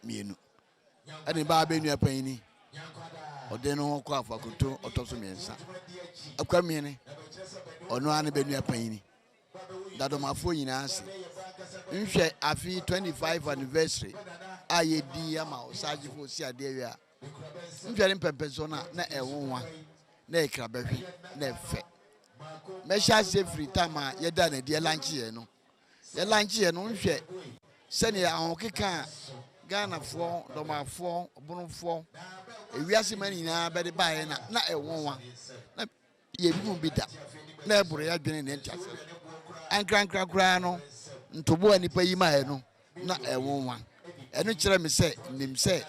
mienu ani ba benua panini ode no ko afakoto otoso miensa akwa miene ono ane benua panini dadomafo nyina ase nhwe afi 25 anniversary aye di ama Oseadeeyo Oseadeeyo a nhwe mpempeso na ewonwa na ekrabehwe na efe mesha se free time a yeda na die lunch ye no nhwe sene ahokeka Ghana fo domafo obunufo ewiase mani na bede bae na ewonwa na ye bi mu bida na ebure ya dwene ne ntiase ankra no ntobo anipa yi ma no na ewonwa eno kire me se nim se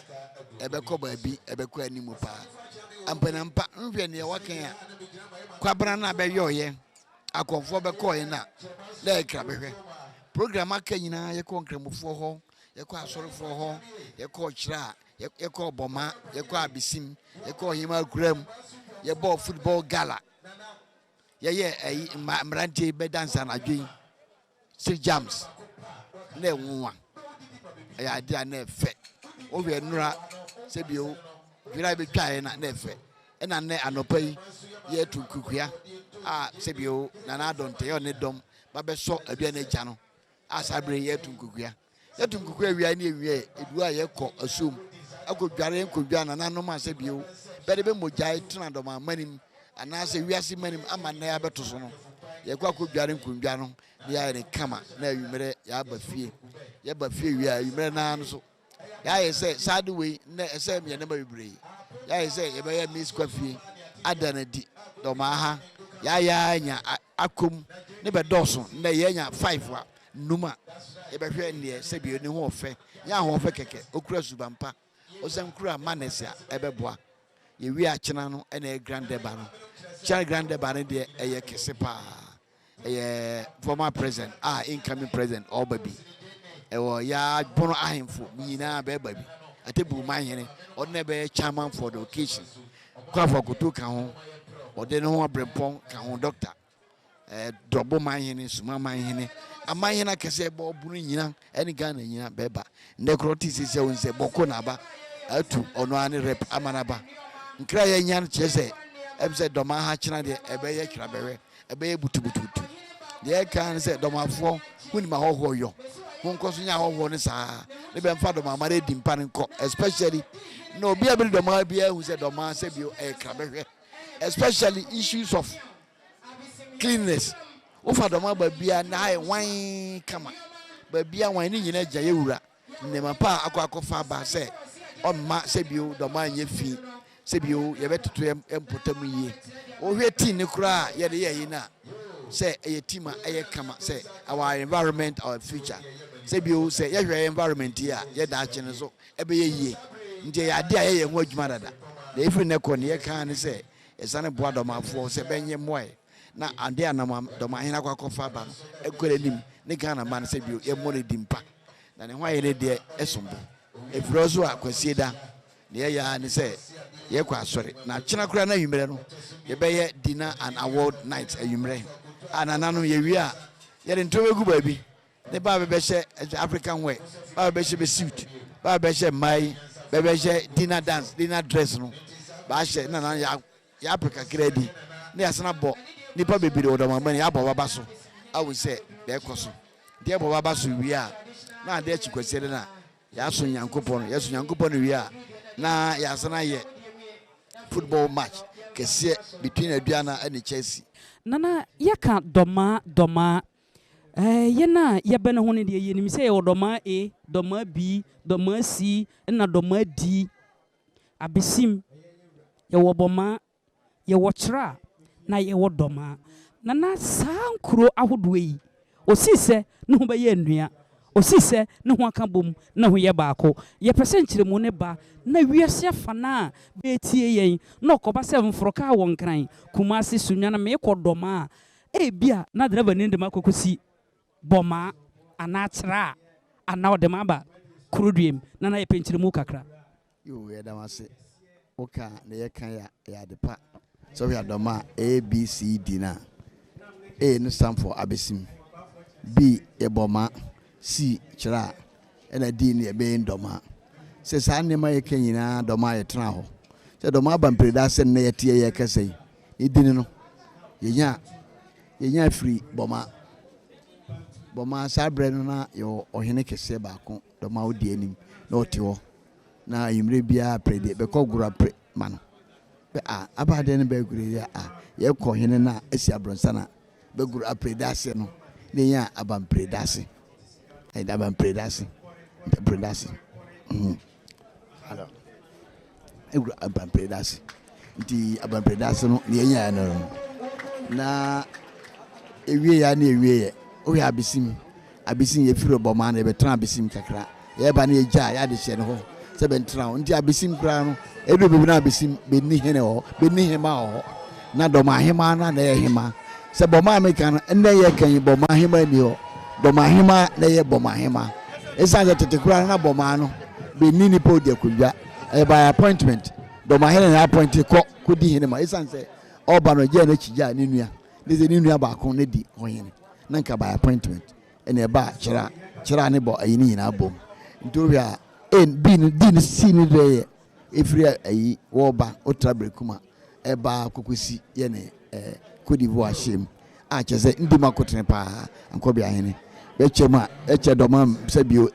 ebekọ baabi ebekọ animu pa ampanampa nhwe ne wakan a kwabra na beyoye akonfo bekọ ye na ekra behwe program aka nyina ye konkremufo ho ye kọ asorefo ho ye kọ kira ye kọ boma ye kọ abisim ye kọ hima kuram ye ball football gala ye mrantie be dance na adwen six jams na enwa ya dia na efe o we nura se bio vira be twae na efe na ne anopa yi ye tunkukua a se bio na adonte yo ne dom ba be so abia na gya no asabre ye tunkukua wia ni ewie edu a ye kọ asum akodware nkodwa na nanom ase bio bede be mogyae tena doma manim ana se wiase manim ama na ya beto so no ye kwa akodware nkondwa no ya ne kama na awimere ya ba fie ye ba fie wi awimere na no so ya ye se sade we na ese me na ba bibre ya ye se ye ba ya miss kwafie adana di doma ha ya nya akom ne be doso na ye nya 5 wa numa e be hwe ne se bi oni ho ofe ya ho ofe keke okura subampa osem kura manesia e be boa ye wi akena no na grande ba no cha grande ba ne de eye kese pa eye former president incoming president obabi ewo ya bono ahemfo nyina be babi atebu manhene odne be chairman for the occasion kwafa koto ka ho ode no ho abrempon ka ho doctor drobo manhene suma manhene amanyina kese bo bunu nyina eni Ghana nyina beba necrotis se wonse boko na ba atu ono ani rep amanaba nkra ya nyan chese ebse Dormaahene china de ebe ye kira bewe ebe ye butubutu de kan se domafo huni ma hoho yo wonko so nya hoho ne saa ne be mfa Dormaahene di mpa nko especially no bia be Dormaahene bia hu se Dormaahene se bio e kira bewe especially issues of cleanliness ofa Dormaahene bia na ai wan kama bia wan ni nyina gya yewura ne mapa akwakofa ba se omma se bio Dormaahene fi se bio ye betoto empotamu yie o hwe tin ne kura ye de ye na se ye tima ye kama se our environment our future se bio se ye hwe environment ya ye da chene so ebe ye yie nje ya de ye ho adwuma dada na ifri ne ko ne ye kan ne se esane boa domafo se benye moe na ande anam Dormaahene akwakofa ba no ekore nim ne Ghana man se bio ye mo ne dimpa na ne ho aye ne de esombo efrozo akwasieda ne ya ne se ye kwa sorry na china kura na yumre no ye be ye dinner and award night ayumre anana no ye wi a ye de ntowe gu ba bi ne ba be she African wear ba be she be suit ba be she mai be she dinner dance dinner dress no ba she na ya Africa grade ne asana bo nipa bebiri Dormaahene ya bo baba so I would say be koso de bo baba so wi a na de chikwasere na ya so nyankopon ya so nyankopon wi a na ya asana ye football match kese between Aduana and Chelsea nana yaka doma yena yebene ho ne de yenim se ye Dormaahene A Dormaahene B Dormaahene C na Dormaahene D abisim ye wo boma ye wo kira na ye wo Dormaahene nana sankuro ahodo yi osise ne ho be ye nnua osise ne ho aka bom na ho ye baako ye percentage mu ne ba na wiase afana be tie yen na okoba se mfroka won kran Kumasi sunya na me ko Dormaahene bia na driver ne ndema kokosi boma ana kira ana odema ba kurudiem na ye penchire mu kakra yo ye damase oka na ye kan ya depa so we Dormaahene A B C D na A no stand for abesim B ye boma C kira and D ne be Dormaahene se sa ne ma ye kanyina doma ye tena ho se doma ba mpreda se ne ye tie ye kase idini no yenya free boma sabre no na yo ohene kese ba ko doma odi anim na oti ho na yimre bia prede be ko gura pre mano be abade ne be gure ya ye ko hene na esi abronsa na be gura prede ase no ne ya abam prede ase ai da abam prede ase alors abam prede ase nti abam prede ase no ne nya no na ewie ya na ewie ye o ya abisim ye firo boma na be tran abisim kakra ye ba na ye ja ya de hye ne ho se be tran nti abisim kra no edu be na abisim be ni hene ho be ni hema ho na Dormaahene na ye hema se boma America no enne ye kan boma hema ni ho Dormaahene na ye boma hema esa je tete kra na boma no be ni ni po de kudwa e by appointment Dormaahene na appoint ko di hene ma esa se oba no je na chija ni nua deze ni nua ba ko na di hoyene na nka by appointment ene ba chira ne bo ayi ni na bom ntoria din si ni de efri ayi wo ba otrabre kuma e ba kokosi ye ne Cote d'Ivoire shem a cheze ndi makotene pa ankobia hene be chema eche domam se bio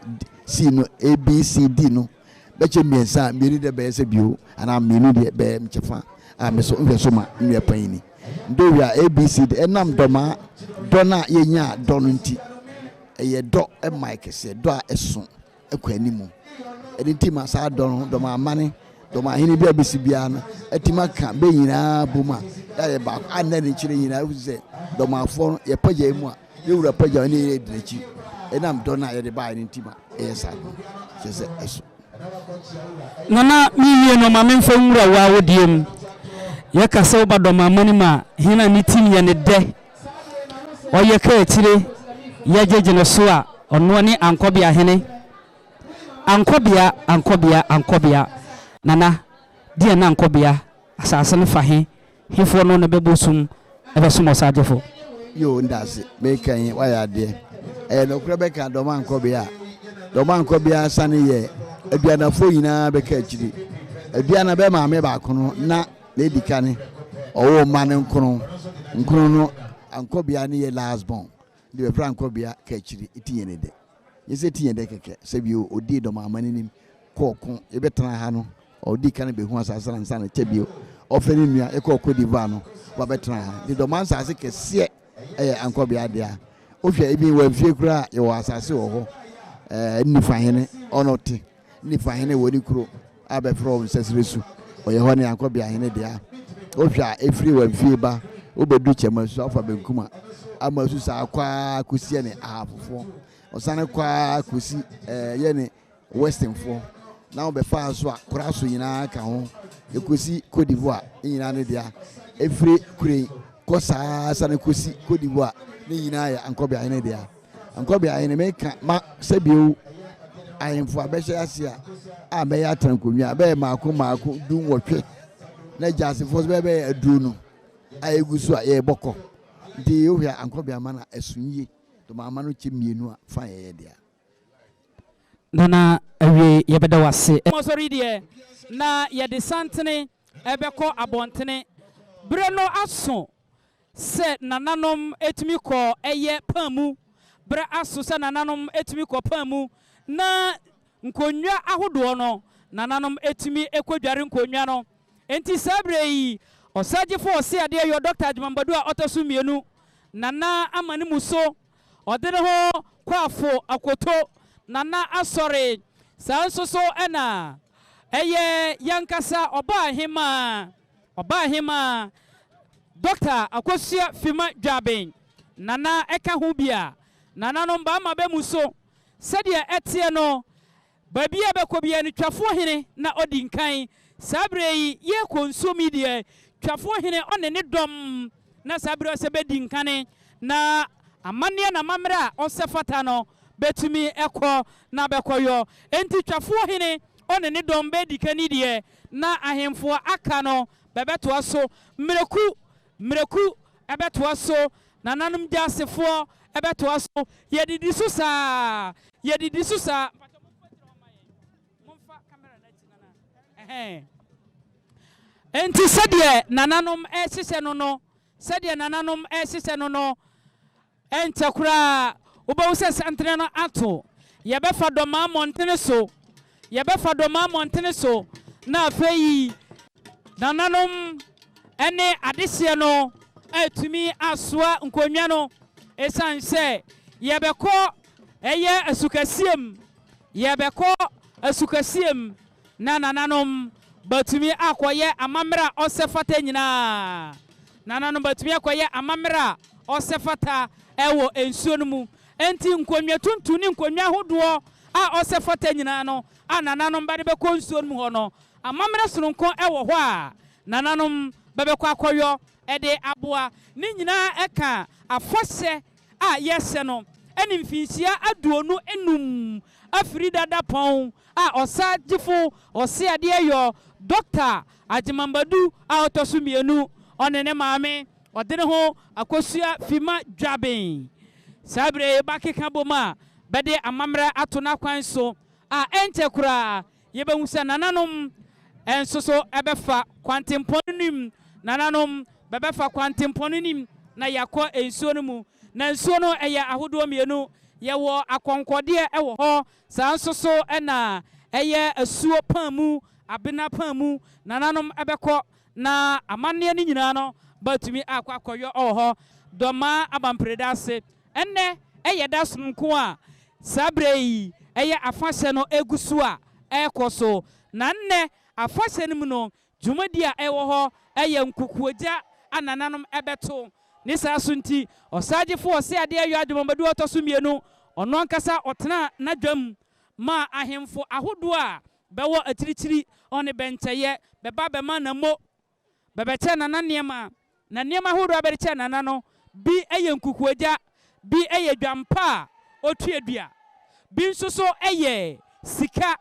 si no ABCD no be che miensa mieni de be se bio ana mienu de be mchefa a meso nhweso ma nwe panini ndoria ABCD enam doma dona yenya donunti eye do e mike se do a eson ekwanimu editima sa don doma amane Dormaahene bia besibia na atima ka be nyina boma ya ye ba anani chire nyina uze domafo ye paja emu a ye wura paja ne ye direchi enam dona ye de ba ni ntima e sa se eso nana mi no ma memfa nwura wa wodiem ye kasa oba Dormaahene ma hina ni tim ye ne de o ye ka etire ye jejene so a ono ni ankobia hene ankobia nana dia na ankobia asase ne fahe hifo no ne bebosum ebesum Oseadeefo yo ndase me kan wa ya de no kura be kan Dormaahene ankobia sane ye aduanafo nyina be ka akiri aduana be maame ba kono na lady kane owo mane nkono no ankobia ne ye last born de be fra ankobia ka akiri itinye ne de yese tinye de keke sebio odi Dormaahene nim kokon e betran ha no odi kan be hu asase na nsa na tebio ofeni nua e ko Cote d'Ivoire no wa betran ha de Dormaahene asase kese ankobia de a ohwe ebi wa fie kura ye wa asase wo ho nifahene onoti nifahene woni kuro abe from sesresu oye ho ne ankobia hene de a ohwa efri wa fie ba obedu chemasu afa benkuma amasu sa akwa kusie ne ahafofo osane kwa kusi ye ne western fo na obefa so akora so nyina ka ho ekusi Cote d'Ivoire nyina ne dia efri kure kosa sane kusi Cote d'Ivoire ne nyina ya ankobia hene dia ankobia hene meka ma sebio ayemfo abehye asia a be ya trankonwa be maako dun wotwe na jase fo be adu no ayegusu a ye boko de ohia ankobia mana asunye to mama no chemienu a fa ye dia nana awie ye beda wase mo sori de na ye de santene ebeko abontene bre no aso se nananom etimi ko eye pamu bre aso se nananom etimi ko pamu na nkonwa ahodo no nananom etimi ekwadware nkonwa no enti sabre yi Oseadeefo Oseadeeyo Dr. Agyemang Badu a otoso mienu nana amane muso odene ho kwafo akoto nana asore sansoso ena eye yankasa oba hima Dr. Akosia Fima Dwaben nana eka ho bia nana no mba ma be muso sadia etie no babia be ko bia ni twafo hene na odi nkan sabre yi ye konsumi de twafo hene one ne dom na sabre se be di nkane na amane na mamra osefata no betumi ekọ na bekoyo enti twafo hene one ne dom be di kani de na ahemfo aka no bebeto aso mreku ebeto aso nananum jasefo ebeto aso yedidi susa enti sɛdeɛ nananom ɛhyehyɛ no no sɛdeɛ nananom ɛhyehyɛ no no ɛnkyɛ koraa wobɛwu sɛ santere no ato yɛbɛfa dɔmaa mmɔntene so yɛbɛfa dɔmaa mmɔntene so na afei nananom ɛne adehyeɛ no atumi asoa nkonnwa no ɛsiane sɛ yɛbɛkɔ ɛyɛ asukasiem yɛbɛkɔ asukasiem na nananom batumi akɔyɛ amammerɛ a ɔsɛ fata nyinaa nananom batumi akɔyɛ amammerɛ a ɔsɛ fata ɛwɔ nsuo no mu enti nkonnwa tuntum ne nkonnwa ahodoɔ a ɔsɛ fata nyinaa no a nananom bɛde bɛkɔ nsuo no mu hɔ no amammerɛ soronko ɛwɔ hɔ a nananom bɛbɛkɔ akɔyɔ ɛde aboa ne nyinaa ɛka afɔhyɛ a yɛhyɛ no ɛne mfinhyia aduonu enum afiri dada pɔn a Oseadeeyo Agyemang Dr. Agyemang Badu a ɔtɔ so mmienu ɔne ne maame ɔde ne ho akosua fima dwaben saa bere bakeka bom a bɛde amammerɛ ato n'akwan so a ɛnkyɛ koraa yɛbɛhu sɛ nananom ɛnso so ɛbɛfa kwantempɔn no nim nananom bɛbɛfa kwantempɔn no nim na yɛakɔ nsuo no mu na nsuo no ɛyɛ ahodoɔ mmienu yɛwɔ akɔnkɔdeɛ ɛwɔ hɔ saa nso so ɛna ɛyɛ asuo pan mu abena pan mu nananom ɛbɛkɔ na amanneɛ no nyinaa no batumi akɔ akɔyɔ ɛwɔ hɔ dɔmaa abampreda ase ɛnnɛ ɛyɛ da sononko a saa bere yi ɛyɛ afahyɛ no egu so a ɛrekɔ so na nnɛ afahyɛ no mu no dwumadi a ɛwɔ hɔ ɛyɛ nkukuogya a nananom ɛbɛto ne saa so nti Oseadeeyo Agyemang Agyemang Badu ɔtɔ so mmienu ɔno ankasa ɔtena n'adwam ma ahemfo ahodoɔ a bɛwɔ akyirikyiri ɔne bɛnkyɛyɛ bɛba bɛma na mo bɛbɛkyɛ nana nneɛma na nneɛma ahodoɔ a bɛkyɛ nana no bi ɛyɛ nkukuogya bi ɛyɛ dwampa a otuadua bi nso so ɛyɛ sika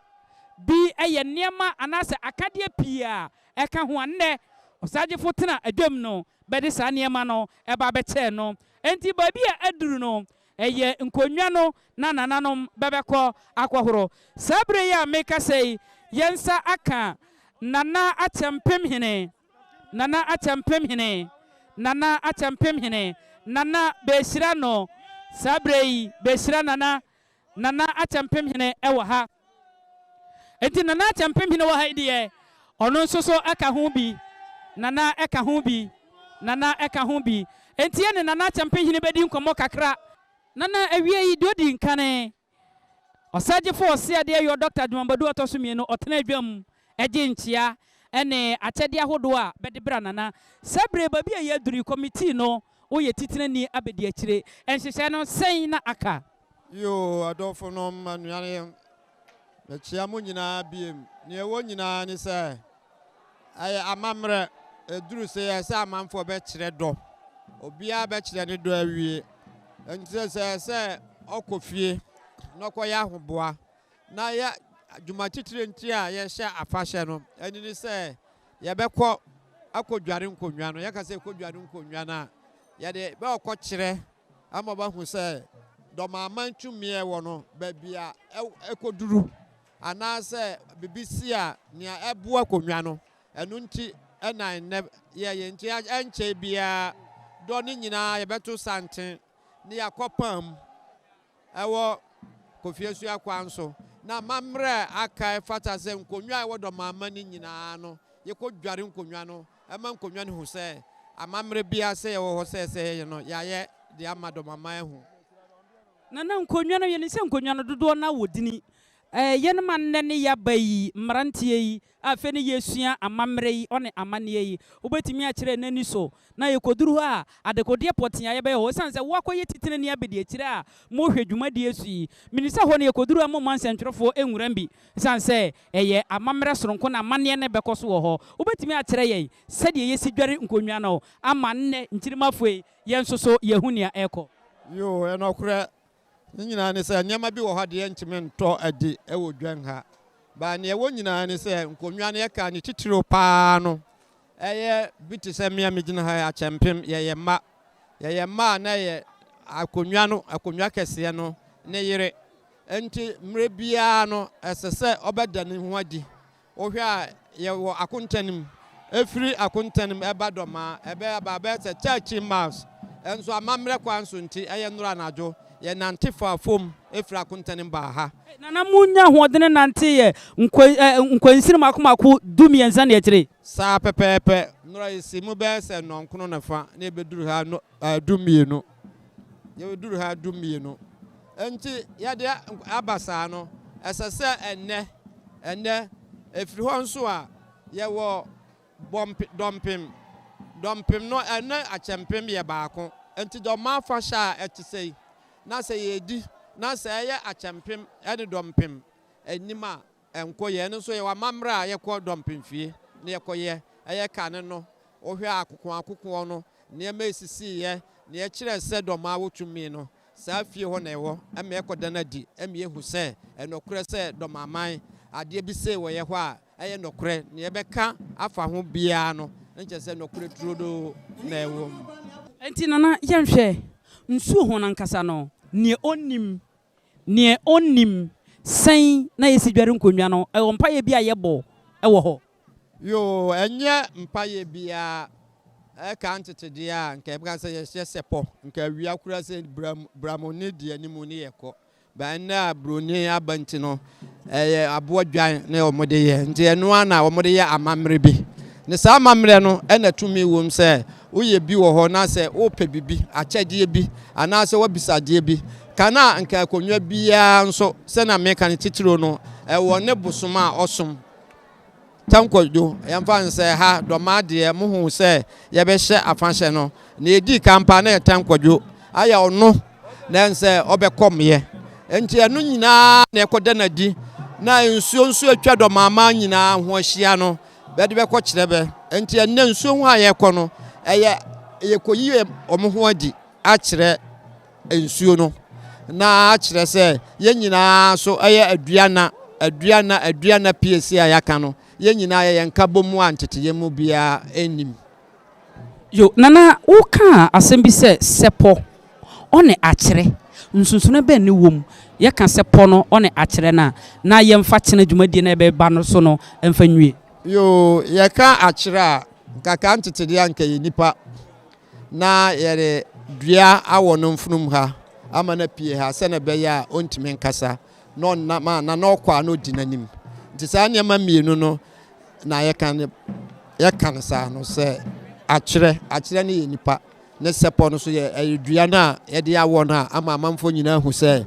bi ɛyɛ nneɛma anaasɛ akadeɛ pii a ɛka ho annɛ Oseadeeyo tena adwam no bɛde saa nneɛma no ɛba bɛkyɛ no enti baabi a aduru no ɛyɛ nkonnwa no na nananom bɛbɛkɔ akɔhoro saa bere yi a meka sɛ yɛnsa aka nana akyɛmpemhene nana akyɛmpemhene nana akyɛmpemhene nana behyira no saa bere yi behyira nana akyɛmpemhene ɛwɔ ha enti nana akyɛmpemhene wɔ ha deɛ ɔno nso so ɛka ho bi nana ɛka ho bi nana ɛka ho bi enti yɛne nana akyɛmpemhene bɛdi nkɔmmɔ kakra nana awie yi deɛ odi nkane Oseadeeyo Agyemang Dr. Agyemang Badu ɔtɔ so mmienu ɔtena adwam ɛgye nkyea ɛne akyɛdeɛ ahodoɔ a bɛde bra nana saa bere baabi a yɛaduru committee no woyɛ titirani abɛdi akyire ɛnhyehyɛ no sɛn na aka yo adɔfo no manuane mekyia mo nyinaa biem ne ɛwɔ nyinaa ne sɛ ayɛ amammerɛ ɛduru sɛ yɛ sɛ amanfoɔ bɛkyerɛ dɔ obiara bɛkyerɛ ne dɔ awie nti sɛ ɔkɔ fie na ɔkɔyɛ ahoboa na yɛ adwuma titire nti a yɛhyɛ afahyɛ no ɛne ne sɛ yɛbɛkɔ akɔdware nkonnwa no yɛka sɛ ɛkɔdware nkonnwa no a yɛde bɛɔkɔ kyerɛ ama bahu sɛ dɔmaama ntwummiɛ wɔ no baabi a ɛkɔduru anaasɛ bibisi a nea ɛboa akonnwa no ɛno nti ɛna nnɛ yɛyɛ nti ɛnkyɛ biara dɔ ne nyinaa yɛbɛto santen ne yakɔ pam ɛwɔ kofie so akwan so na mammerɛ aka fata sɛ nkonnwa ɛwɔ dɔmaama ne nyinaa no yɛkɔ dware nkonnwa no ɛma nkonnwa no hu sɛ amammerɛ biara sɛ yɛwɔ hɔ sɛ no yɛayɛ de ama dɔmaama ɛho nana nkonnwa no yɛne sɛ nkonnwa no dodoɔ na wɔ dini yɛne ma nnɛ ne yɛaba yi mmeranteɛ yi afei ne yɛsua amammerɛ yi ɔne amanneɛ yi wobɛtumi akyerɛ n'ani so na yɛkɔduru hɔ a adekodeɛ pɔtea yɛbɛyɛ hɔ ɛsiane sɛ woakɔyɛ titire ne abɛdi akyire a mohwɛ dwumadie so yi meni sɛ hɔ no yɛkɔduru a moma nsɛntwerɛfoɔ ɛnwuram bi ɛsiane sɛ ɛyɛ amammerɛ soronko na amanneɛ no bɛkɔ so wɔ hɔ wobɛtumi akyerɛ yɛn sɛdeɛ yɛsi dware nkonnwa no ama nnɛ nkyirimafoɔ yɛn nso so yɛhu nea ɛkɔ yo ɛnɔkorɛ ne nyinaa ne sɛ nneɛma bi wɔ hɔ deɛ ntimi ntɔ adi ɛwɔ dwan ha ba nea ɛwɔ nyinaa ne sɛ nkonnwa no yɛka ne titiro paa no ɛyɛ bi te sɛ mmea megyina ha akyɛmpem yɛyɛ mma a na yɛ akonnwa kɛseɛ no ne yere enti mmerɛ biara no ɛsɛ sɛ ɔbɛda ne ho adi ohwe a ye wo akontanim efiri akontanim eba doma ebe aba se 30 miles enso amamre kwan so nti eye nura najo ye nante fa fom efiri akontanim ba ha nana munya hoodene nante ye nkwansiri makomako dumienza na etire sa pepepe nura isi mu be se nonkono na fa na ebeduru ha dumienu ye beduru ha dumienu enti ye de abasa no esese enne efiri ho nso a ye wo dompim no ene achempem ye baako enti doma fa sha etisei na se yedi na se ye achempem ene dompim enima enkoye no so ye wa mamra ye ko dompim fie na ye koye eye kane no ohwe akoko no ne ma esisi ye na ye kire se doma wotumi no sa fie ho na ewo eme ekodana di eme ehu se enokure se domaman ade bi se wo ye ho a eye nokure ne yebeka afa ho bia no nche se nokure turodo na ewo enti nana yenhwe nsu ho nankasa no ne onim sen na yesidware nkonwa no ewo mpaye bia yebo ewo ho yo enye mpaye bia ka ntete a nke bga se ye sepo nke awia kura se bramoni de animu ne yeko ba na broni abanti no abo dwan na omode ye nti eno ana omode ye amamre bi ne sa amamre no ena tumi wom se uye bi wo ho na se ope bibi achede bi ana se wabisade bi kana nka akonwa bia nso se na meka ne titiro no wo ne busoma osom tankwadwo yamfa nse ha Dormaahene muhu se ye be hye afanhye no na edi kampa na tankwadwo aya ono na nse obekomye enti enu nyina na ekoda na di na nsuo atwa Dormaahene nyina ho ahia no bede be kokire be enti enne nsuo ho aye ko no ye koyi omo adi akire nsuo no na akire se ye nyina so aye aduana PSC ayaka no ye nyina ye nkabo mu antete mu bia enim yo nana uka asem bi se sepo one akire nsunsuna be ne wom ye ka sepo no one akire na ye mfa kene dwumadi na be ba no so no emfa nwie yo ye ka akire a kaka antete de anka ye nipa na ye dua awo no mfunum ha ama na pie ha se na be ya ontime nkasa no na ma na no kwa no dinanim nti sa ne ma mienu no na ye kan sa no se akire ne ye nipa ne sepo no so ye dua na ye de awo na ama amamfo nyina hu se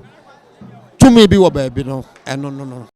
tumi bi wo ba bi no eno no